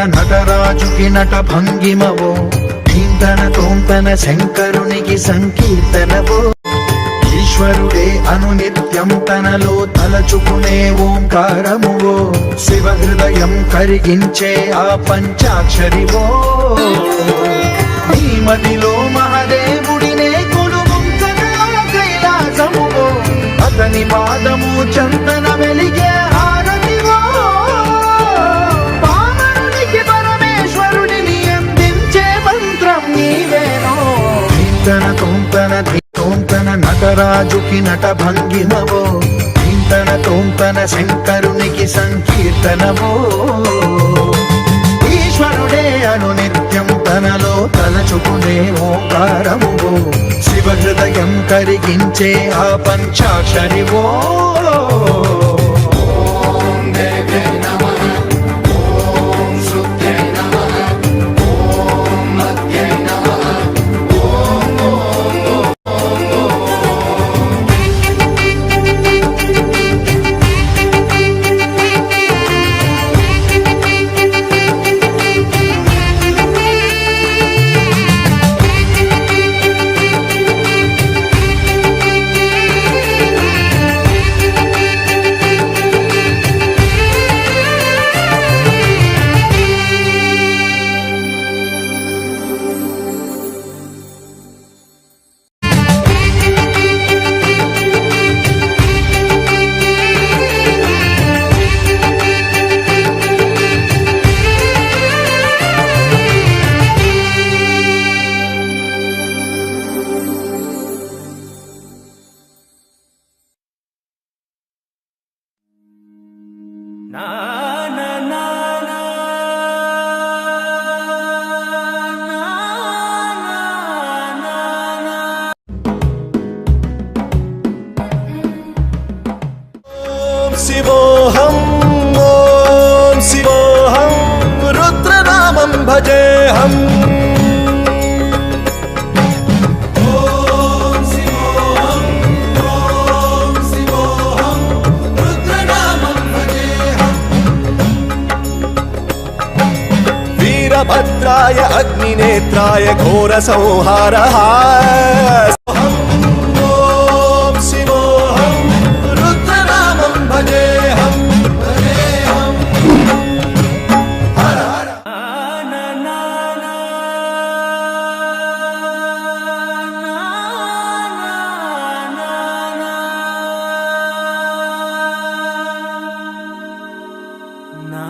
నటరాజుకి నట భంగిమవో ధీంతన తోంతన శంకరునికి సంకీర్తనవో ఈశ్వరుడే అనునిత్యం తనలో తలచుకునే ఓంకారమువో శివ హృదయం కరిగించే ఆ పంచాక్షరివో నీ మదిలో మహాదేవుడినే కొలువుంచగా కైలాసమువో అతని పాదము చందన వెలిగే హారతివో పామరునికి పరమేశ్వరుడిని అందించే మంత్రం నీవేనో ధీంతన తోంతన నటరాజుకి నట భంగిమవో ధీంతన తోంతన శంకరునికి సంకీర్తనవో ఈశ్వరుడే అనునిత్యం తనలో తలచుకునే ఓంకారమువో శివ హృదయం కరిగించే ఆ పంచాక్షరివో शिवोऽहं ॐ शिवोऽहं रुद्रनामं भजेऽहम् वीरभद्राय अग्निनेत्राय घोरसंहारः నా